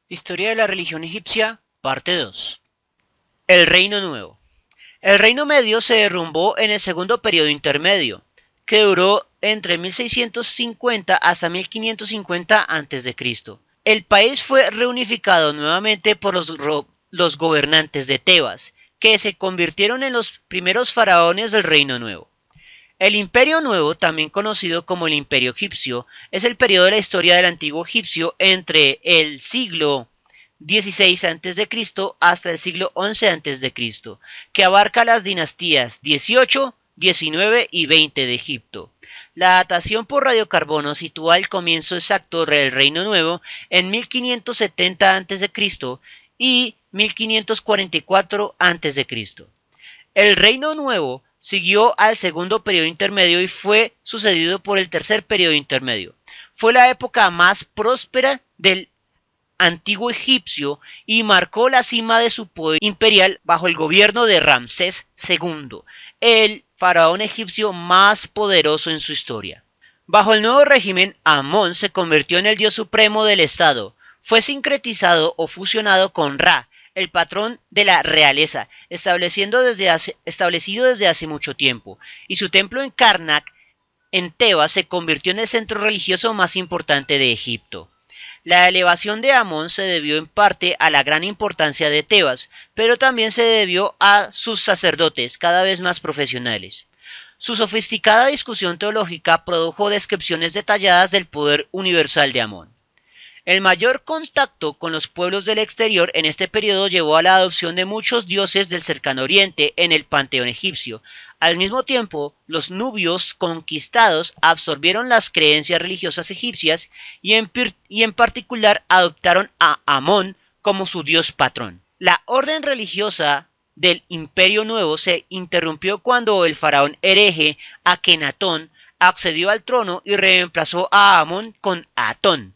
Historia de la religión egipcia, parte 2. El Reino Nuevo. El Reino Medio se derrumbó en el segundo periodo intermedio, que duró entre 1650 hasta 1550 a.C. El país fue reunificado nuevamente por los gobernantes de Tebas, que se convirtieron en los primeros faraones del Reino Nuevo. El Imperio Nuevo, también conocido como el Imperio Egipcio, es el periodo de la historia del antiguo egipcio entre el siglo XVI a.C. hasta el siglo XI a.C., que abarca las dinastías 18, 19 y 20 de Egipto. La datación por radiocarbono sitúa el comienzo exacto del Reino Nuevo en 1570 a.C. y 1544 a.C. El Reino Nuevo siguió al segundo periodo intermedio y fue sucedido por el tercer periodo intermedio. Fue la época más próspera del antiguo egipcio y marcó la cima de su poder imperial bajo el gobierno de Ramsés II, el faraón egipcio más poderoso en su historia. Bajo el nuevo régimen, Amón se convirtió en el dios supremo del estado. Fue sincretizado o fusionado con Ra, el patrón de la realeza, establecido desde hace mucho tiempo, y su templo en Karnak, en Tebas, se convirtió en el centro religioso más importante de Egipto. La elevación de Amón se debió en parte a la gran importancia de Tebas, pero también se debió a sus sacerdotes cada vez más profesionales. Su sofisticada discusión teológica produjo descripciones detalladas del poder universal de Amón. El mayor contacto con los pueblos del exterior en este periodo llevó a la adopción de muchos dioses del cercano oriente en el panteón egipcio. Al mismo tiempo, los nubios conquistados absorbieron las creencias religiosas egipcias y en particular adoptaron a Amón como su dios patrón. La orden religiosa del Imperio Nuevo se interrumpió cuando el faraón hereje Akenatón accedió al trono y reemplazó a Amón con Atón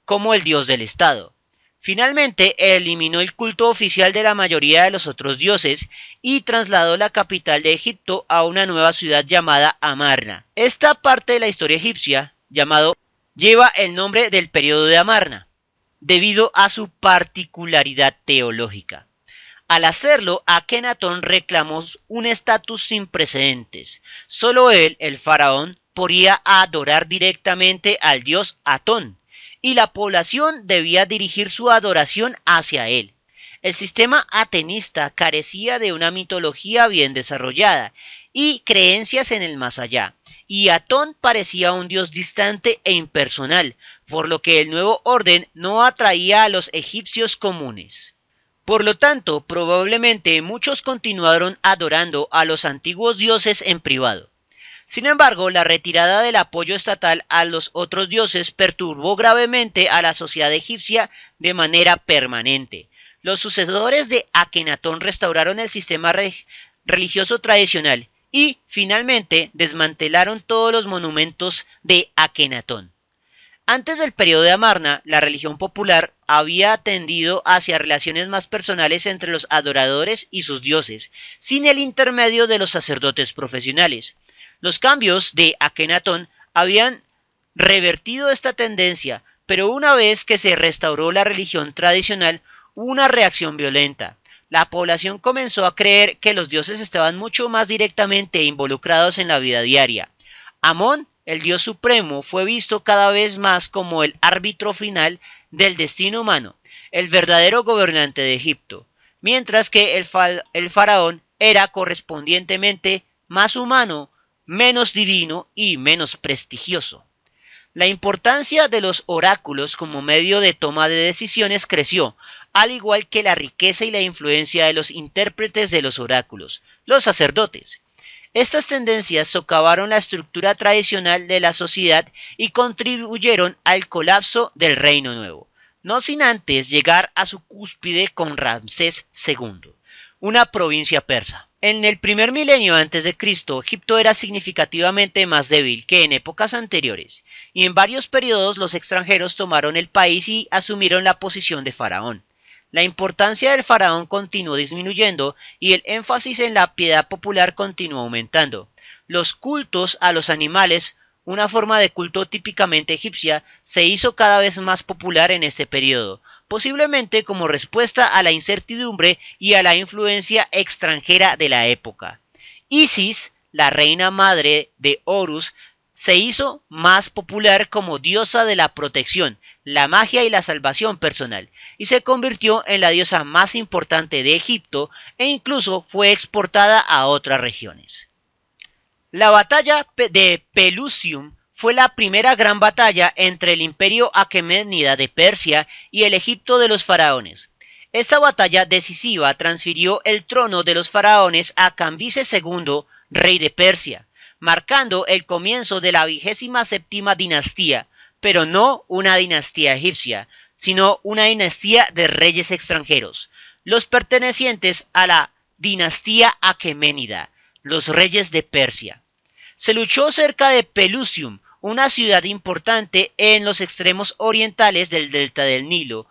como el dios del estado. Finalmente, eliminó el culto oficial de la mayoría de los otros dioses y trasladó la capital de Egipto a una nueva ciudad llamada Amarna. Esta parte de la historia egipcia, llamado, lleva el nombre del periodo de Amarna, debido a su particularidad teológica. Al hacerlo, Akenatón reclamó un estatus sin precedentes. Solo él, el faraón, podía adorar directamente al dios Atón, y la población debía dirigir su adoración hacia él. El sistema atenista carecía de una mitología bien desarrollada y creencias en el más allá, y Atón parecía un dios distante e impersonal, por lo que el nuevo orden no atraía a los egipcios comunes. Por lo tanto, probablemente muchos continuaron adorando a los antiguos dioses en privado. Sin embargo, la retirada del apoyo estatal a los otros dioses perturbó gravemente a la sociedad egipcia de manera permanente. Los sucesores de Akenatón restauraron el sistema religioso tradicional y, finalmente, desmantelaron todos los monumentos de Akenatón. Antes del periodo de Amarna, la religión popular había tendido hacia relaciones más personales entre los adoradores y sus dioses, sin el intermedio de los sacerdotes profesionales. Los cambios de Akenatón habían revertido esta tendencia, pero una vez que se restauró la religión tradicional, hubo una reacción violenta. La población comenzó a creer que los dioses estaban mucho más directamente involucrados en la vida diaria. Amón, el dios supremo, fue visto cada vez más como el árbitro final del destino humano, el verdadero gobernante de Egipto, mientras que el faraón era correspondientemente más humano, menos divino y menos prestigioso. La importancia de los oráculos como medio de toma de decisiones creció, al igual que la riqueza y la influencia de los intérpretes de los oráculos, los sacerdotes. Estas tendencias socavaron la estructura tradicional de la sociedad y contribuyeron al colapso del Reino Nuevo, no sin antes llegar a su cúspide con Ramsés II, una provincia persa. En el primer milenio antes de Cristo, Egipto era significativamente más débil que en épocas anteriores, y en varios periodos los extranjeros tomaron el país y asumieron la posición de faraón. La importancia del faraón continuó disminuyendo y el énfasis en la piedad popular continuó aumentando. Los cultos a los animales, una forma de culto típicamente egipcia, se hizo cada vez más popular en este periodo, posiblemente como respuesta a la incertidumbre y a la influencia extranjera de la época. Isis, la reina madre de Horus, se hizo más popular como diosa de la protección, la magia y la salvación personal, y se convirtió en la diosa más importante de Egipto e incluso fue exportada a otras regiones. La batalla de Pelusium fue la primera gran batalla entre el imperio aqueménida de Persia y el Egipto de los faraones. Esta batalla decisiva transfirió el trono de los faraones a Cambises II, rey de Persia, marcando el comienzo de la 27ª dinastía, pero no una dinastía egipcia, sino una dinastía de reyes extranjeros, los pertenecientes a la dinastía aqueménida, los reyes de Persia. Se luchó cerca de Pelusium, una ciudad importante en los extremos orientales del delta del Nilo,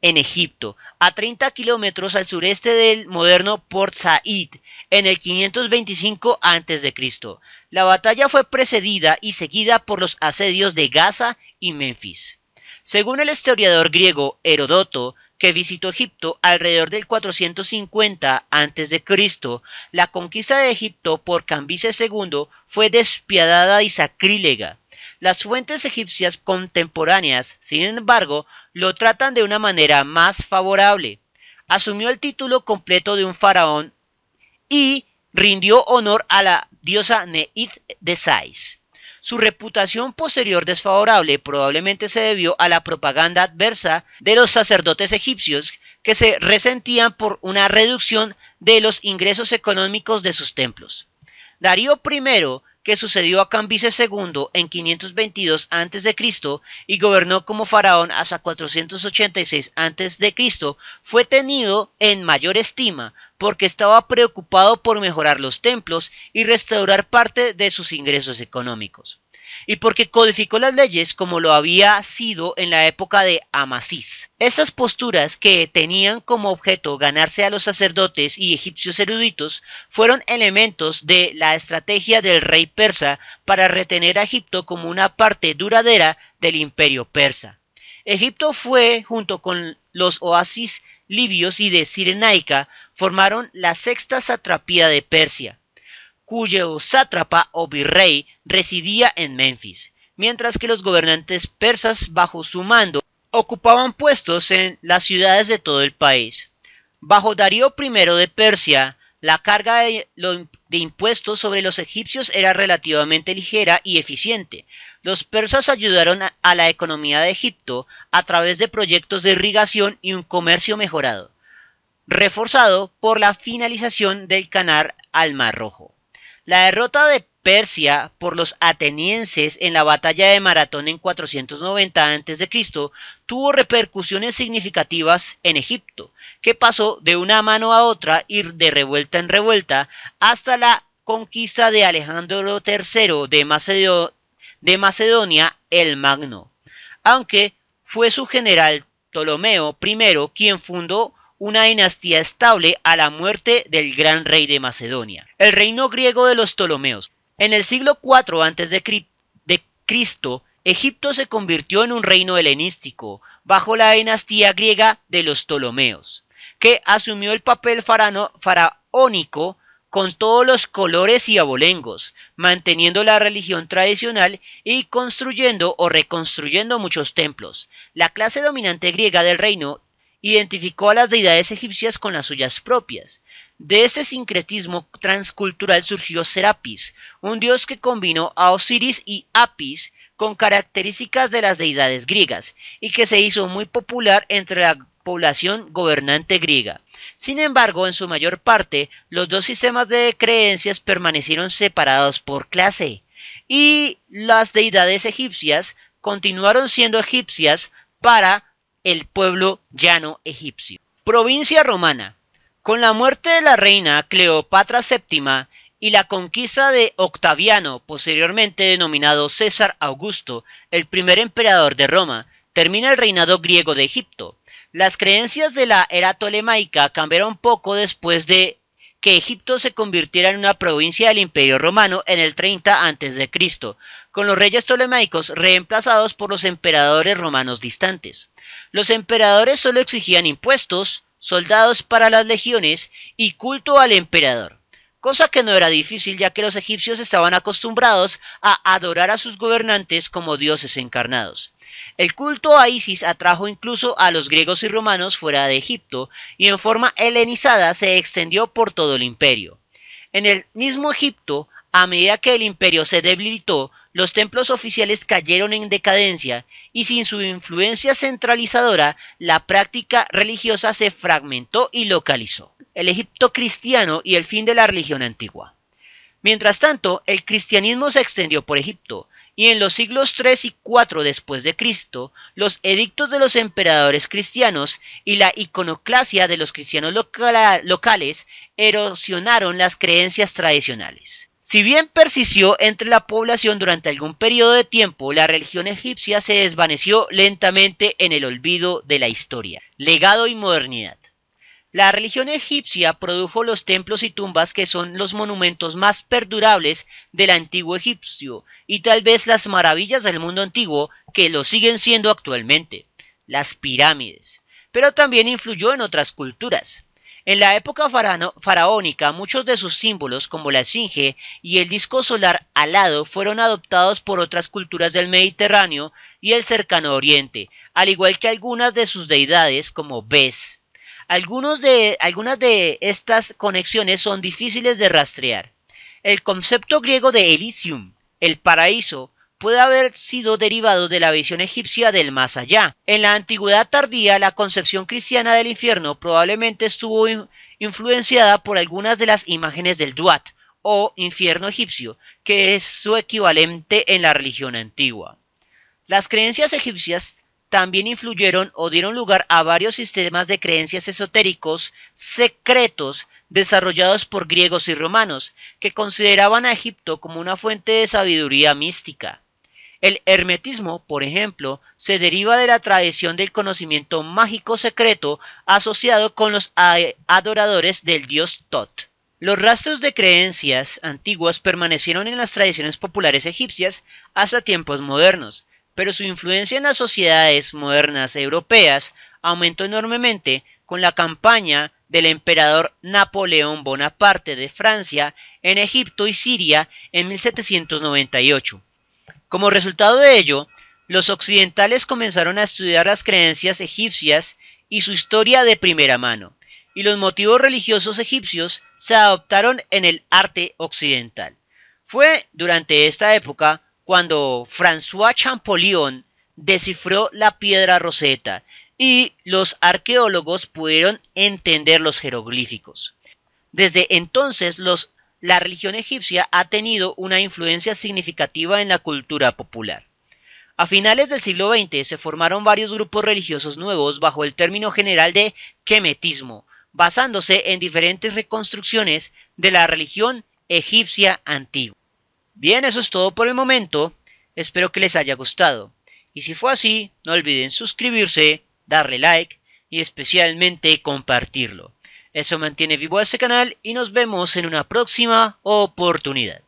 en Egipto, a 30 kilómetros al sureste del moderno Port Said, en el 525 a.C. La batalla fue precedida y seguida por los asedios de Gaza y Menfis. Según el historiador griego Heródoto, que visitó Egipto alrededor del 450 a.C., la conquista de Egipto por Cambises II fue despiadada y sacrílega. Las fuentes egipcias contemporáneas, sin embargo, lo tratan de una manera más favorable. Asumió el título completo de un faraón y rindió honor a la diosa Neith de Sais. Su reputación posterior desfavorable probablemente se debió a la propaganda adversa de los sacerdotes egipcios que se resentían por una reducción de los ingresos económicos de sus templos. Darío I, que sucedió a Cambises II en 522 a.C. y gobernó como faraón hasta 486 a.C., fue tenido en mayor estima porque estaba preocupado por mejorar los templos y restaurar parte de sus ingresos económicos, y porque codificó las leyes como lo había sido en la época de Amasis. Estas posturas, que tenían como objeto ganarse a los sacerdotes y egipcios eruditos, fueron elementos de la estrategia del rey persa para retener a Egipto como una parte duradera del imperio persa. Egipto fue, junto con los oasis libios y de Cirenaica, formaron la sexta satrapía de Persia, cuyo sátrapa o virrey residía en Menfis, mientras que los gobernantes persas bajo su mando ocupaban puestos en las ciudades de todo el país. Bajo Darío I de Persia, la carga de impuestos sobre los egipcios era relativamente ligera y eficiente. Los persas ayudaron a la economía de Egipto a través de proyectos de irrigación y un comercio mejorado, reforzado por la finalización del canal al Mar Rojo. La derrota de Persia por los atenienses en la batalla de Maratón en 490 a.C. tuvo repercusiones significativas en Egipto, que pasó de una mano a otra y de revuelta en revuelta hasta la conquista de Alejandro III de Macedonia el Magno, aunque fue su general Ptolomeo I quien fundó una dinastía estable a la muerte del gran rey de Macedonia. El reino griego de los Ptolomeos. En el siglo IV a.C., Egipto se convirtió en un reino helenístico bajo la dinastía griega de los Ptolomeos, que asumió el papel faraónico con todos los colores y abolengos, manteniendo la religión tradicional y construyendo o reconstruyendo muchos templos. La clase dominante griega del reino identificó a las deidades egipcias con las suyas propias. De este sincretismo transcultural surgió Serapis, un dios que combinó a Osiris y Apis con características de las deidades griegas, y que se hizo muy popular entre la población gobernante griega. Sin embargo, en su mayor parte, los dos sistemas de creencias permanecieron separados por clase, y las deidades egipcias continuaron siendo egipcias para el pueblo llano egipcio. Provincia romana. Con la muerte de la reina Cleopatra VII y la conquista de Octaviano, posteriormente denominado César Augusto, el primer emperador de Roma, termina el reinado griego de Egipto. Las creencias de la era tolemaica cambiaron poco después de que Egipto se convirtiera en una provincia del Imperio Romano en el 30 a.C., con los reyes ptolemaicos reemplazados por los emperadores romanos distantes. Los emperadores solo exigían impuestos, soldados para las legiones y culto al emperador, cosa que no era difícil ya que los egipcios estaban acostumbrados a adorar a sus gobernantes como dioses encarnados. El culto a Isis atrajo incluso a los griegos y romanos fuera de Egipto y en forma helenizada se extendió por todo el imperio. En el mismo Egipto, a medida que el imperio se debilitó, los templos oficiales cayeron en decadencia y sin su influencia centralizadora, la práctica religiosa se fragmentó y localizó. El Egipto cristiano y el fin de la religión antigua. Mientras tanto, el cristianismo se extendió por Egipto, y en los siglos III y IV después de Cristo, los edictos de los emperadores cristianos y la iconoclasia de los cristianos locales erosionaron las creencias tradicionales. Si bien persistió entre la población durante algún periodo de tiempo, la religión egipcia se desvaneció lentamente en el olvido de la historia. Legado y modernidad. La religión egipcia produjo los templos y tumbas que son los monumentos más perdurables del antiguo egipcio y tal vez las maravillas del mundo antiguo que lo siguen siendo actualmente, las pirámides, pero también influyó en otras culturas. En la época faraónica, muchos de sus símbolos, como la esfinge y el disco solar alado, fueron adoptados por otras culturas del Mediterráneo y el cercano Oriente, al igual que algunas de sus deidades, como Bes. Algunas de estas conexiones son difíciles de rastrear. El concepto griego de Elysium, el paraíso, puede haber sido derivado de la visión egipcia del más allá. En la antigüedad tardía, la concepción cristiana del infierno probablemente estuvo influenciada por algunas de las imágenes del Duat, o infierno egipcio, que es su equivalente en la religión antigua. Las creencias egipcias también influyeron o dieron lugar a varios sistemas de creencias esotéricos secretos desarrollados por griegos y romanos, que consideraban a Egipto como una fuente de sabiduría mística. El hermetismo, por ejemplo, se deriva de la tradición del conocimiento mágico secreto asociado con los adoradores del dios Tot. Los rastros de creencias antiguas permanecieron en las tradiciones populares egipcias hasta tiempos modernos, pero su influencia en las sociedades modernas europeas aumentó enormemente con la campaña del emperador Napoleón Bonaparte de Francia en Egipto y Siria en 1798. Como resultado de ello, los occidentales comenzaron a estudiar las creencias egipcias y su historia de primera mano, y los motivos religiosos egipcios se adoptaron en el arte occidental. Fue durante esta época cuando François Champollion descifró la piedra Rosetta y los arqueólogos pudieron entender los jeroglíficos. Desde entonces, la religión egipcia ha tenido una influencia significativa en la cultura popular. A finales del siglo XX se formaron varios grupos religiosos nuevos bajo el término general de quemetismo, basándose en diferentes reconstrucciones de la religión egipcia antigua. Bien, eso es todo por el momento, espero que les haya gustado, y si fue así, no olviden suscribirse, darle like y especialmente compartirlo. Eso mantiene vivo a este canal y nos vemos en una próxima oportunidad.